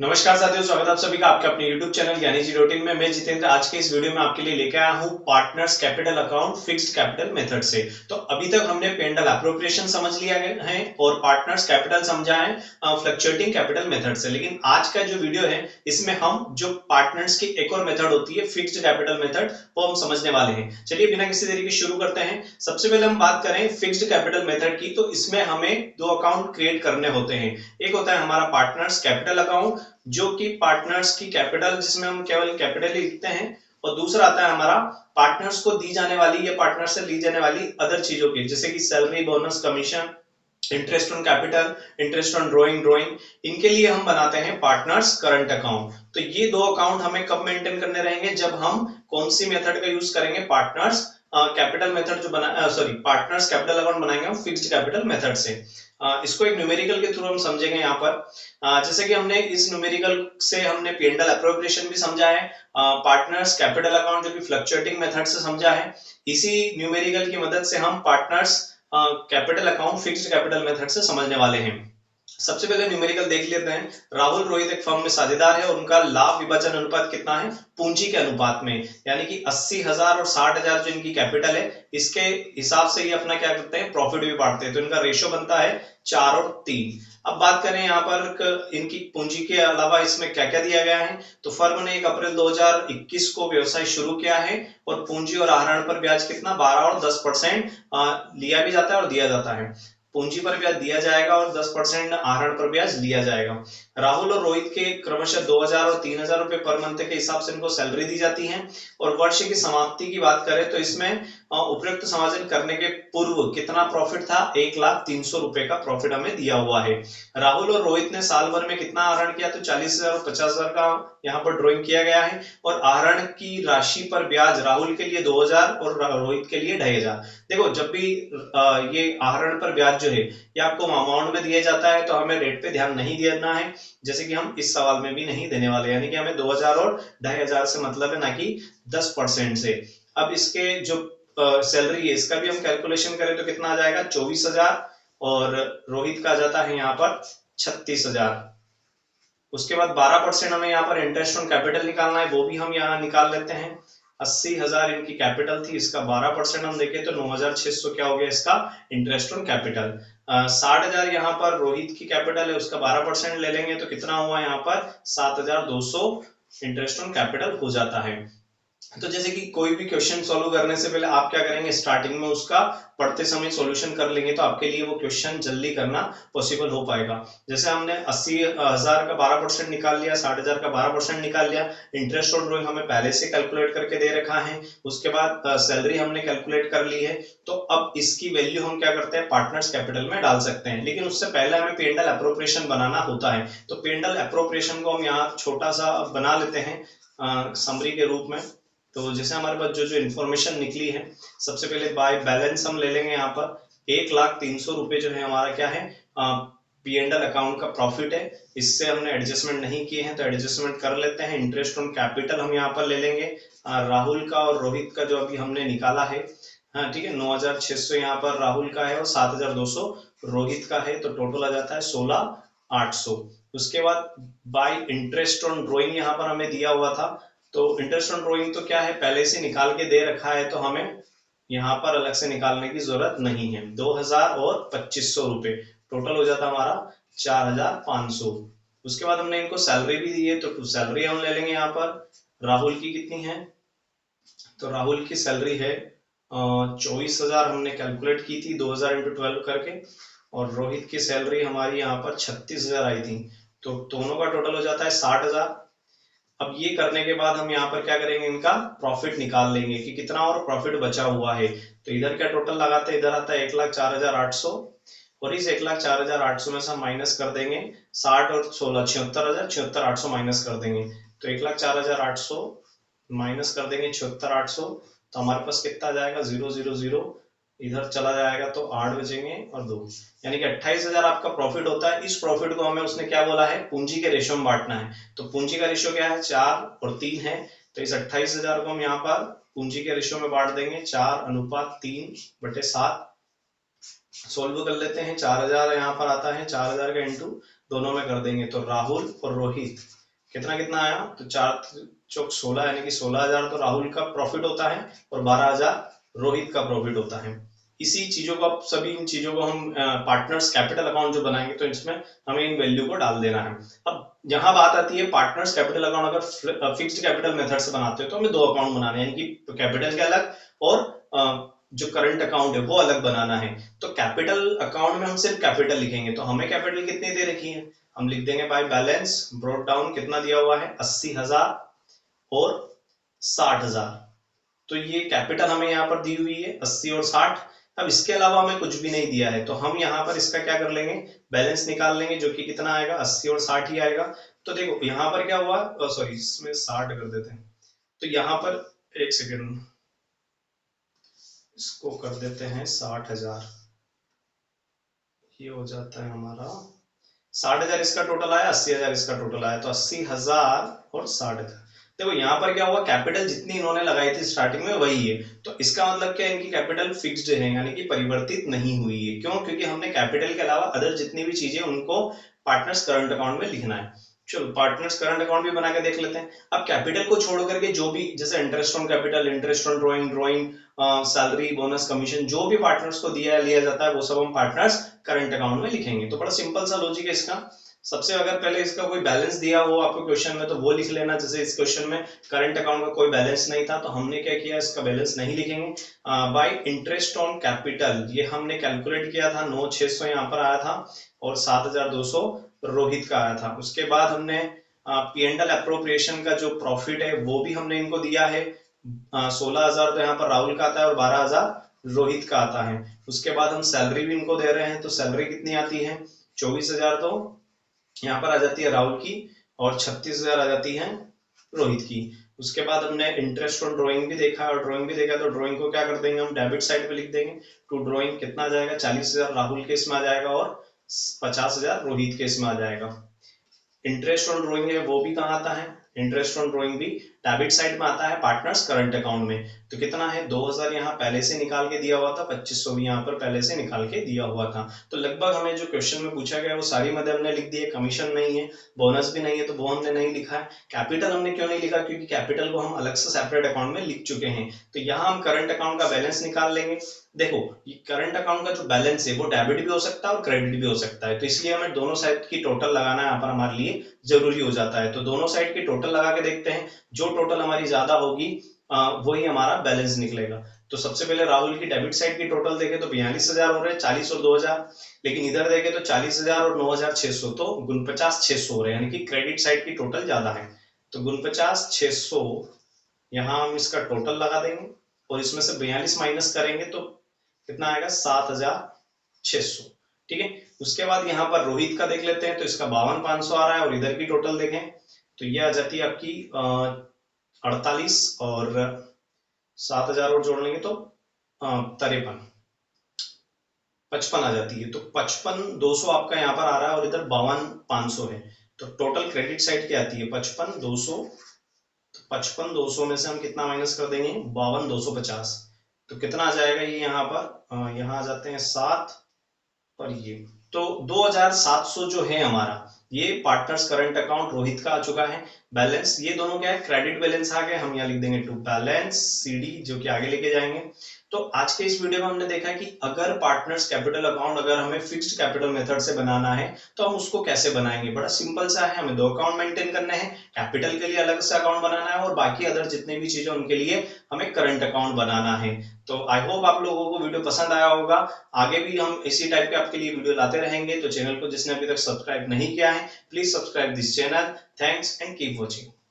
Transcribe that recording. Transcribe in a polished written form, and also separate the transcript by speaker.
Speaker 1: नमस्कार साथियों, स्वागत है आप सभी का आपके अपने YouTube चैनल यानी जी रूटीन में। मैं जितेंद्र आज के इस वीडियो में आपके लिए लेकर आया हूं partners capital account fixed capital method से। तो अभी तक हमने पेंडल एप्रोप्रिएशन समझ लिया है और पार्टनर्स कैपिटल समझा है फ्लक्चुएटिंग कैपिटल मेथड से। लेकिन आज का जो वीडियो है इसमें हम जो पार्टनर्स की एक और मेथड होती है फिक्स्ड कैपिटल मेथड, वो हम समझने वाले हैं। चलिए बिना किसी देरी के शुरू करते हैं। सबसे पहले हम बात करें फिक्स्ड कैपिटल मेथड की, तो इसमें हमें दो अकाउंट क्रिएट करने होते हैं। एक होता है हमारा पार्टनर्स कैपिटल अकाउंट, जो कि पार्टनर्स की कैपिटल, जिसमें हम केवल कैपिटल ही लिखते हैं, और दूसरा आता है हमारा पार्टनर्स को दी जाने वाली या पार्टनर से ली जाने वाली अदर चीजों की, जैसे कि salary, bonus, commission, interest on capital, interest on drawing, इनके लिए हम बनाते हैं पार्टनर्स करंट अकाउंट। तो ये दो अकाउंट हमें कब मेंटेन करने रहेंगे? जब हम कौन सी मेथड का यूज करेंगे? पार्टनर्स कैपिटल मेथड जो बना सॉरी पार्टनर्स कैपिटल अकाउंट बनाएंगे हम फिक्स्ड कैपिटल मेथड से। इसको एक न्यूमेरिकल के थ्रू हम समझेंगे यहाँ पर। जैसे कि हमने इस न्यूमेरिकल से हमने पेंडल एप्रोप्रिएशन भी समझा है, पार्टनर्स कैपिटल अकाउंट जो कि फ्लक्चुएटिंग मेथड से समझा है। इसी न्यूमेरिकल की मदद से हम partners capital account fixed capital method से समझने वाले हैं। सबसे पहले न्यूमेरिकल देख लेते हैं। राहुल रोहित एक फर्म में साझेदार है और उनका लाभ विभाजन अनुपात कितना है? पूंजी के अनुपात में, यानी कि 80,000 और 60,000 जो इनकी कैपिटल है, इसके हिसाब से ये अपना क्या करते हैं? प्रॉफिट भी बांटते हैं। तो इनका रेशियो बनता है 4 और 3। अब बात करें यहाँ पर इनकी पूंजी के अलावा इसमें क्या क्या दिया गया है, तो फर्म ने 1 अप्रैल 2021 को व्यवसाय शुरू किया है और पूंजी और आहरण पर ब्याज कितना? 12 और 10% लिया भी जाता है और दिया जाता है। पूंजी पर ब्याज दिया जाएगा और 10% आहरण पर ब्याज लिया जाएगा। राहुल और रोहित के क्रमशः 2,000 और 3,000 रुपए पर मंथ के हिसाब से इनको सैलरी दी जाती है। और वर्ष की समाप्ति की बात करें तो इसमें उपयुक्त समायोजन करने के पूर्व कितना प्रॉफिट था? 1,03,000 रुपए का प्रॉफिट हमें दिया हुआ है। राहुल और रोहित ने साल भर में कितना आहरण किया? तो 40,000 और 50,000 का यहाँ पर ड्रॉइंग किया गया है। और आहरण की राशि पर ब्याज राहुल के लिए 2,000 और रोहित के लिए 2,500। देखो, जब भी ये आहरण पर ब्याज जो है ये आपको अमाउंट में दिया जाता है तो हमें रेट पे ध्यान नहीं देना है, जैसे कि हम इस सवाल में भी नहीं देने वाले। यानी कि हमें 2,000 और 2,500 से मतलब है, ना कि 10% से। अब इसके जो सैलरी है इसका भी हम कैलकुलेशन करें तो कितना आ जाएगा? 24,000 और रोहित का आ जाता है यहाँ पर 36,000। उसके बाद 12% हमें यहाँ पर इंटरेस्ट ऑन कैपिटल निकालना है, वो भी हम यहाँ निकाल लेते हैं। 80,000 इनकी कैपिटल थी, इसका 12% हम देखें तो 9,600 क्या हो गया इसका इंटरेस्ट ऑन कैपिटल। 60,000 यहाँ पर रोहित की कैपिटल है, उसका 12% ले लेंगे तो कितना हुआ यहाँ पर? 7,200 इंटरेस्ट ऑन कैपिटल हो जाता है। तो जैसे कि कोई भी क्वेश्चन सॉल्व करने से पहले आप क्या करेंगे? स्टार्टिंग में उसका पढ़ते समय सॉल्यूशन कर लेंगे तो आपके लिए वो क्वेश्चन जल्दी करना पॉसिबल हो पाएगा। जैसे हमने 80,000 का 12% निकाल लिया, 60,000 का 12% निकाल लिया। इंटरेस्ट और ड्रॉइंग हमें पहले से कैलकुलेट करके दे रखा है। उसके बाद सैलरी हमने कैलकुलेट कर ली है। तो अब इसकी वैल्यू हम क्या करते हैं? पार्टनर्स कैपिटल में डाल सकते हैं। लेकिन उससे पहले हमें पेंडल एप्रोप्रिएशन बनाना होता है। तो पेंडल एप्रोप्रिएशन को हम यहाँ छोटा सा बना लेते हैं समरी के रूप में। तो जैसे हमारे पास जो जो इन्फॉर्मेशन निकली है, सबसे पहले बाय बैलेंस हम ले लेंगे। यहाँ पर 1,03,000 रुपए जो है हमारा क्या है? पी एंड एल अकाउंट का प्रॉफिट है। इससे हमने एडजस्टमेंट नहीं किए हैं तो एडजस्टमेंट कर लेते हैं। इंटरेस्ट ऑन कैपिटल हम यहाँ पर ले लेंगे। राहुल का और रोहित का जो अभी हमने निकाला है, हाँ ठीक है, 9,600 यहाँ पर राहुल का है और 7,200 रोहित का है, तो टोटल आ जाता है 16,800। उसके बाद बाय इंटरेस्ट ऑन ड्रॉइंग यहाँ पर हमें दिया हुआ था, तो इंटरेस्ट ऑन ड्रॉइंग तो क्या है? पहले से निकाल के दे रखा है, तो हमें यहाँ पर अलग से निकालने की जरूरत नहीं है। 2,000 और 2,500 रुपए टोटल हो जाता हमारा 4,500। उसके बाद हमने इनको सैलरी भी दी है, तो सैलरी हम ले लेंगे। यहाँ पर राहुल की कितनी है? तो राहुल की सैलरी है 24,000 हमने कैलकुलेट की थी 2,000 इंटू 12 करके। और रोहित की सैलरी हमारी यहाँ पर 36,000 आई थी, तो दोनों का टोटल हो जाता है 60,000। अब ये करने के बाद हम यहाँ पर क्या करेंगे? इनका प्रॉफिट निकाल लेंगे कि कितना और प्रॉफिट बचा हुआ है। तो इधर क्या टोटल लगाते हैं? इधर आता है 1,04,800 और इस 1,04,800 में से हम माइनस कर देंगे 60 और 16 76,000, 76,800 माइनस कर देंगे। तो 1,04,800 माइनस कर देंगे 76,800, तो हमारे पास कितना आ जाएगा? 0,0,0, इधर चला जाएगा तो 8 बचेंगे और 2, यानी कि 28,000 आपका प्रॉफिट होता है। इस प्रॉफिट को हमें उसने क्या बोला है? पूंजी के रेशियो में बांटना है। तो पूंजी का रेशियो क्या है? 4 और 3 है। तो इस 28,000 को हम यहाँ पर पूंजी के रेशियो में बांट देंगे 4:3/7। सोल्व कर लेते हैं। 4,000 यहाँ पर आता है, 4,000 का इंटू दोनों में कर देंगे तो राहुल और रोहित कितना कितना आया, तो 4 चौक 16 यानी कि 16,000 तो राहुल का प्रॉफिट होता है और 12,000 रोहित का प्रॉफिट होता है। इसी चीजों को अब सभी इन चीजों को हम पार्टनर्स कैपिटल अकाउंट जो बनाएंगे तो इसमें हमें इन वैल्यू को डाल देना है। अब यहाँ बात आती है पार्टनर्स कैपिटल अकाउंट अगर फिक्स्ड कैपिटल मेथड से बनाते हो तो हमें 2 अकाउंट बनाने हैं, यानी कि कैपिटल के अलग और जो करंट अकाउंट है वो अलग बनाना है। तो कैपिटल अकाउंट में हम सिर्फ कैपिटल लिखेंगे, तो हमें कैपिटल कितनी दे रखी है, हम लिख देंगे बाय बैलेंस ब्रॉट डाउन कितना दिया हुआ है 80,000 और 60,000। तो ये कैपिटल हमें यहाँ पर दी हुई है 80 और 60। अब इसके अलावा हमें कुछ भी नहीं दिया है तो हम यहाँ पर इसका क्या कर लेंगे, बैलेंस निकाल लेंगे जो कि कितना आएगा 80 और 60 ही आएगा। तो देखो यहाँ पर क्या हुआ, सॉरी इसमें 60 कर देते हैं, तो यहाँ पर एक सेकेंड इसको कर देते हैं 60,000, ये हो जाता है हमारा 60,000 इसका टोटल आया, 80,000 इसका टोटल आया, तो 80,000 और 60,000। देखो यहाँ पर क्या हुआ, कैपिटल जितनी इन्होंने लगाई थी स्टार्टिंग में वही है, तो इसका मतलब क्या है, इनकी कैपिटल फिक्स्ड है यानी कि परिवर्तित नहीं हुई है। क्यों, क्योंकि हमने कैपिटल के अलावा अदर जितनी भी चीजें उनको पार्टनर्स करंट अकाउंट में लिखना है। चलो पार्टनर्स करंट अकाउंट भी बना के देख लेते हैं। अब कैपिटल को छोड़ करके जो भी, जैसे interest on capital, interest on drawing salary, bonus, commission, जो भी पार्टनर्स को दिया लिया जाता है वो सब हम पार्टनर्स करंट अकाउंट में लिखेंगे। तो बड़ा सिंपल सा लॉजिक है इसका। सबसे अगर पहले इसका कोई बैलेंस दिया हो आपको क्वेश्चन में तो वो लिख लेना। जैसे इस क्वेश्चन में करंट अकाउंट का कोई बैलेंस नहीं था तो हमने क्या किया, इसका बैलेंस नहीं लिखेंगे। बाय इंटरेस्ट ऑन कैपिटल ये हमने कैलकुलेट किया था, 9,600 यहाँ पर आया था और 7,200 रोहित का आया था। उसके बाद हमने P&L अप्रोप्रिएशन का जो प्रॉफिट है वो भी हमने इनको दिया है। 16,000 तो यहाँ पर राहुल का आता है और 12,000 रोहित का आता है। उसके बाद हम सैलरी भी इनको दे रहे हैं, तो सैलरी कितनी आती है 24,000 तो यहाँ पर आ जाती है राहुल की और 36,000 आ जाती है रोहित की। उसके बाद हमने इंटरेस्ट ऑन ड्राइंग भी देखा और ड्राइंग भी देखा, तो ड्राइंग को क्या कर देंगे हम डेबिट साइड पे लिख देंगे। टू ड्राइंग कितना आ जाएगा, 40,000 राहुल के इसमें आ जाएगा और 50,000 रोहित के इसमें आ जाएगा। इंटरेस्ट ऑन ड्राइंग है वो भी कहाँ आता है, इंटरेस्ट ऑन ड्राइंग भी डेबिट साइड में आता है पार्टनर्स करंट अकाउंट में। तो कितना है 2,000 यहाँ पहले से निकाल के दिया हुआ था, 2,500 भी यहाँ पर पहले से निकाल के दिया हुआ था। तो लगभग हमें जो क्वेश्चन में पूछा गया वो सारी मदद हमने लिख दी है। कमीशन नहीं है, बोनस भी नहीं है तो वो हमने नहीं लिखा है। कैपिटल हमने क्यों नहीं लिखा, क्योंकि कैपिटल को हम अलग से सेपरेट अकाउंट में लिख चुके हैं। तो यहाँ हम करंट अकाउंट का बैलेंस निकाल लेंगे। देखो ये करंट अकाउंट का जो बैलेंस है वो डेबिट भी हो सकता है और क्रेडिट भी हो सकता है, तो इसलिए हमें दोनों साइड की टोटल लगाना यहाँ पर हमारे लिए जरूरी हो जाता है। तो दोनों साइड की टोटल लगा के देखते हैं, जो टोटल हमारी ज्यादा होगी वही हमारा बैलेंस निकलेगा। तो सबसे पहले राहुल की डेबिट साइड की टोटल देखें तो 42,000 हो रहे हैं, 40 और 2,000। लेकिन इधर देखें तो 40,000 और 9,600 तो 49,600 हो रहे हैं, यानी कि क्रेडिट साइड की टोटल ज्यादा है। तो 49,600 यहाँ हम इसका टोटल लगा देंगे और इसमें से 42 माइनस करेंगे तो कितना आएगा 7,600। ठीक है। उसके बाद यहाँ पर रोहित का देख लेते हैं, तो इसका 52,500 आ रहा है और इधर की टोटल देखें तो ये आ जाती है आपकी 48 और 7,000 और जोड़ लेंगे तो 53 55 आ जाती है। तो 55,200 आपका यहाँ पर आ रहा है और इधर 52,500 है। तो टोटल क्रेडिट साइड क्या आती है 55,200। तो 55,200 में से हम कितना माइनस कर देंगे 52,250। तो कितना आ जाएगा ये यहाँ पर, यहाँ आ जाते हैं 7 और ये तो 2,700 जो है हमारा ये पार्टनर्स करंट अकाउंट रोहित का आ चुका है। बैलेंस ये दोनों क्या है, क्रेडिट बैलेंस आ गए, हम यहाँ लिख देंगे टू बैलेंस सीडी जो कि आगे लेके जाएंगे। तो आज के इस वीडियो में हमने देखा कि अगर पार्टनर्स कैपिटल अकाउंट अगर हमें फिक्स्ड कैपिटल मेथड से बनाना है तो हम उसको कैसे बनाएंगे। बड़ा सिंपल सा है, हमें 2 अकाउंट मेंटेन करने हैं, कैपिटल के लिए अलग से अकाउंट बनाना है और बाकी अदर जितने भी चीजें उनके लिए हमें करंट अकाउंट बनाना है। तो आई होप आप लोगों को वीडियो पसंद आया होगा। आगे भी हम इसी टाइप के आपके लिए वीडियो लाते रहेंगे। तो चैनल को जिसने अभी तक सब्सक्राइब नहीं किया है please subscribe this channel. Thanks and keep watching.